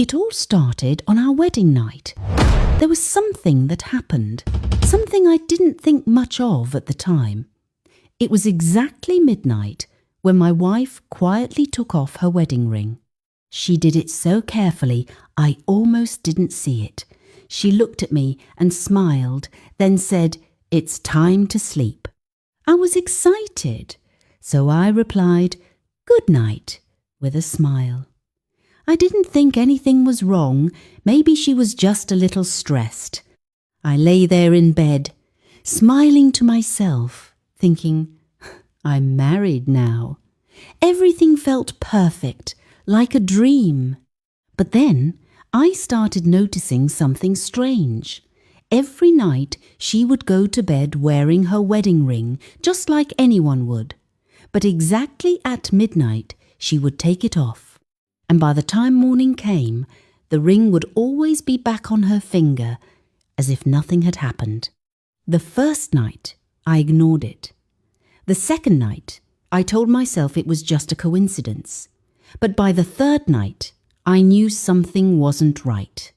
It all started on our wedding night. There was something that happened, something I didn't think much of at the time. It was exactly midnight when my wife quietly took off her wedding ring. She did it so carefully I almost didn't see it. She looked at me and smiled, then said, "It's time to sleep." I was excited, so I replied, "Good night," with a smile. I didn't think anything was wrong. Maybe she was just a little stressed. I lay there in bed, smiling to myself, thinking, I'm married now. Everything felt perfect, like a dream. But then I started noticing something strange. Every night she would go to bed wearing her wedding ring, just like anyone would. But exactly at midnight she would take it off. And by the time morning came, the ring would always be back on her finger, as if nothing had happened. The first night, I ignored it. The second night, I told myself it was just a coincidence. But by the third night, I knew something wasn't right.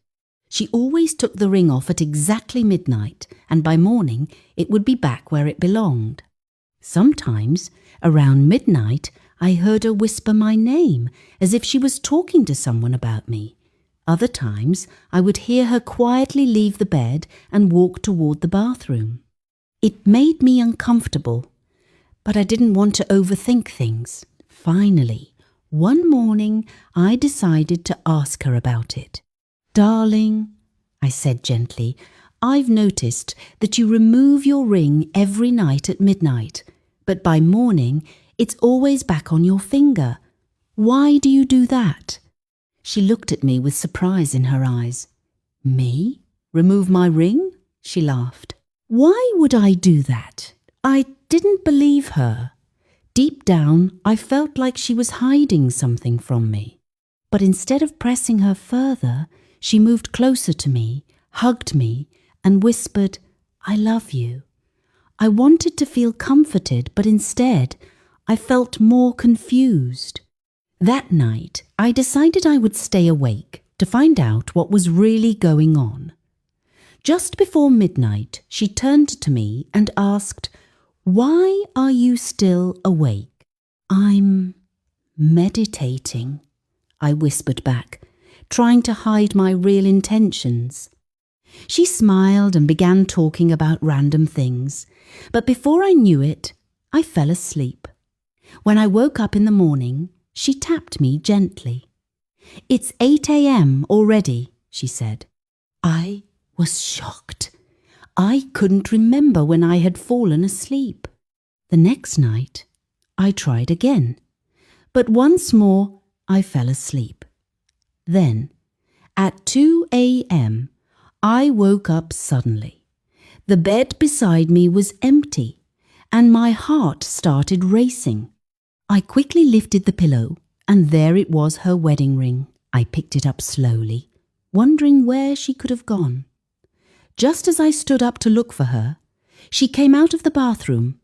She always took the ring off at exactly midnight, and by morning it would be back where it belonged. Sometimes, around midnight, I heard her whisper my name, as if she was talking to someone about me. Other times, I would hear her quietly leave the bed and walk toward the bathroom. It made me uncomfortable, but I didn't want to overthink things. Finally, one morning, I decided to ask her about it. "Darling," I said gently, "I've noticed that you remove your ring every night at midnight, but by morning, it's always back on your finger. Why do you do that?" She looked at me with surprise in her eyes. "Me? Remove my ring?" she laughed. Why would I do that? I didn't believe her. Deep down, I felt like she was hiding something from me. But instead of pressing her further, she moved closer to me, hugged me, and whispered, "I love you." I wanted to feel comforted, but instead, I felt more confused. That night, I decided I would stay awake to find out what was really going on. Just before midnight, she turned to me and asked, "Why are you still awake?" "I'm meditating," I whispered back, trying to hide my real intentions. She smiled and began talking about random things, but before I knew it, I fell asleep. When I woke up in the morning, she tapped me gently. "It's 8 a.m. already," she said. I was shocked. I couldn't remember when I had fallen asleep. The next night, I tried again, but once more I fell asleep. Then, at 2 a.m., I woke up suddenly. The bed beside me was empty, and my heart started racing. I quickly lifted the pillow, and there it was, her wedding ring. I picked it up slowly, wondering where she could have gone. Just as I stood up to look for her, she came out of the bathroom.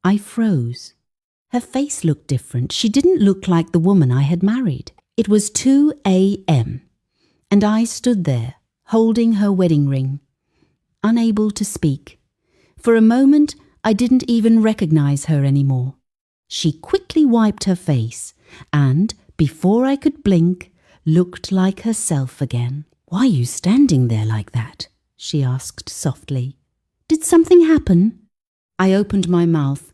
I froze. Her face looked different. She didn't look like the woman I had married. It was 2 a.m., and I stood there, holding her wedding ring, unable to speak. For a moment, I didn't even recognize her anymore. She quickly wiped her face and, before I could blink, looked like herself again. "Why are you standing there like that?" she asked softly. "Did something happen?" I opened my mouth,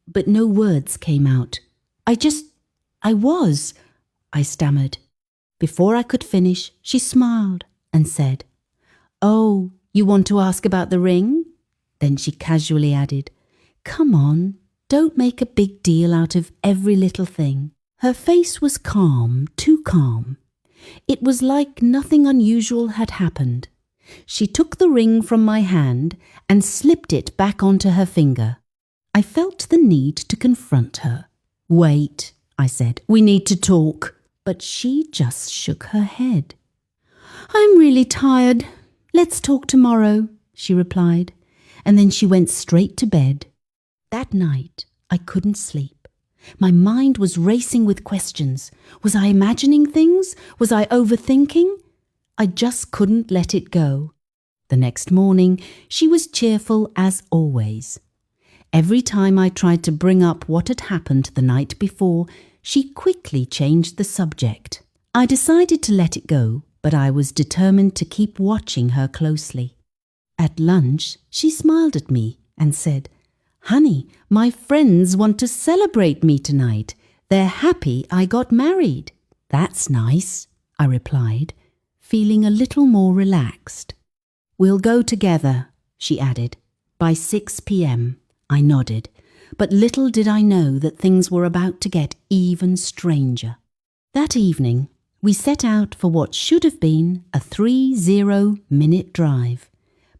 but no words came out. I was, I stammered. Before I could finish, she smiled and said, "Oh, you want to ask about the ring?" Then she casually added, "Come on, don't make a big deal out of every little thing." Her face was calm, too calm. It was like nothing unusual had happened. She took the ring from my hand and slipped it back onto her finger. I felt the need to confront her. "Wait," I said, "we need to talk." But she just shook her head. "I'm really tired. Let's talk tomorrow," she replied, and then she went straight to bed. That night, I couldn't sleep. My mind was racing with questions. Was I imagining things? Was I overthinking? I just couldn't let it go. The next morning, she was cheerful as always. Every time I tried to bring up what had happened the night before, she quickly changed the subject. I decided to let it go, but I was determined to keep watching her closely. At lunch, she smiled at me and said, "Honey, my friends want to celebrate me tonight. They're happy I got married." "That's nice," I replied, feeling a little more relaxed. "We'll go together," she added. By 6 p.m. I nodded, but little did I know that things were about to get even stranger. That evening, we set out for what should have been a 30-minute drive,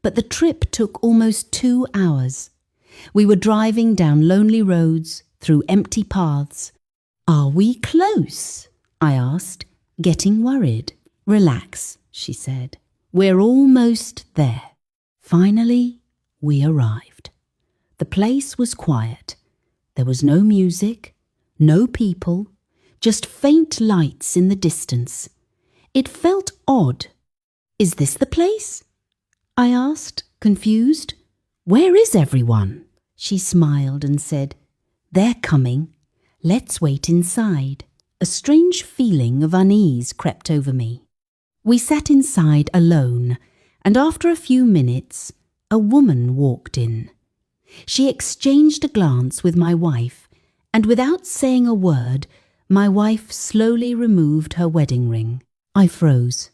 but the trip took almost 2 hours. We were driving down lonely roads, through empty paths. "Are we close?" I asked, getting worried. "Relax," she said. "We're almost there." Finally, we arrived. The place was quiet. There was no music, no people, just faint lights in the distance. It felt odd. "Is this the place?" I asked, confused. "Where is everyone?" She smiled and said, "They're coming. Let's wait inside." A strange feeling of unease crept over me. We sat inside alone, and after a few minutes, a woman walked in. She exchanged a glance with my wife, and without saying a word, my wife slowly removed her wedding ring. I froze.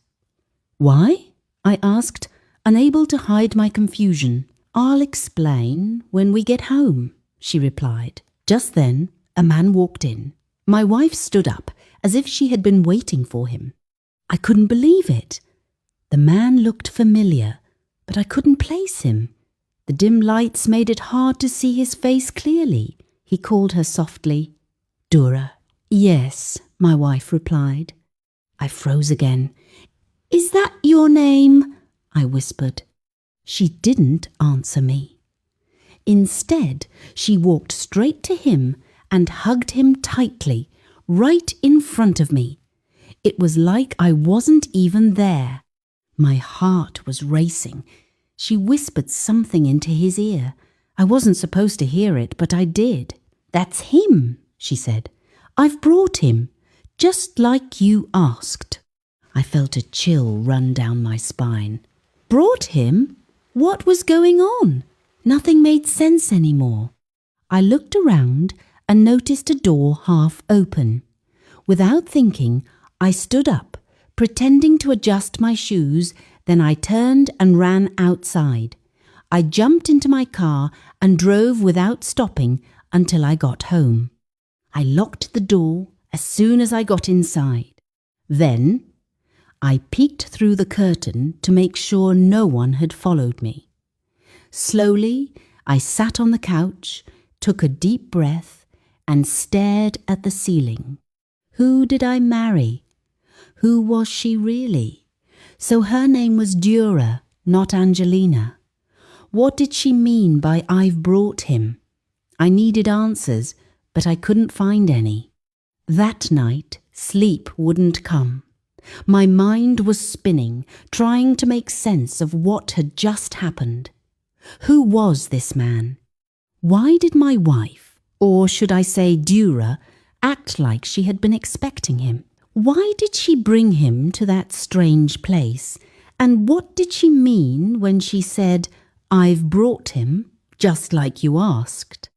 "Why?" I asked, unable to hide my confusion. "I'll explain when we get home," she replied. Just then, a man walked in. My wife stood up, as if she had been waiting for him. I couldn't believe it. The man looked familiar, but I couldn't place him. The dim lights made it hard to see his face clearly. He called her softly. "Dura." "Yes," my wife replied. I froze again. "Is that your name?" I whispered. She didn't answer me. Instead, she walked straight to him and hugged him tightly, right in front of me. It was like I wasn't even there. My heart was racing. She whispered something into his ear. I wasn't supposed to hear it, but I did. "That's him," she said. "I've brought him, just like you asked." I felt a chill run down my spine. Brought him? What was going on? Nothing made sense anymore. I looked around and noticed a door half open. Without thinking, I stood up, pretending to adjust my shoes, then I turned and ran outside. I jumped into my car and drove without stopping until I got home. I locked the door as soon as I got inside. Then I peeked through the curtain to make sure no one had followed me. Slowly, I sat on the couch, took a deep breath, and stared at the ceiling. Who did I marry? Who was she really? So her name was Dura, not Angelina. What did she mean by "I've brought him"? I needed answers, but I couldn't find any. That night, sleep wouldn't come. My mind was spinning, trying to make sense of what had just happened. Who was this man? Why did my wife, or should I say Dura, act like she had been expecting him? Why did she bring him to that strange place? And what did she mean when she said, "I've brought him, just like you asked"?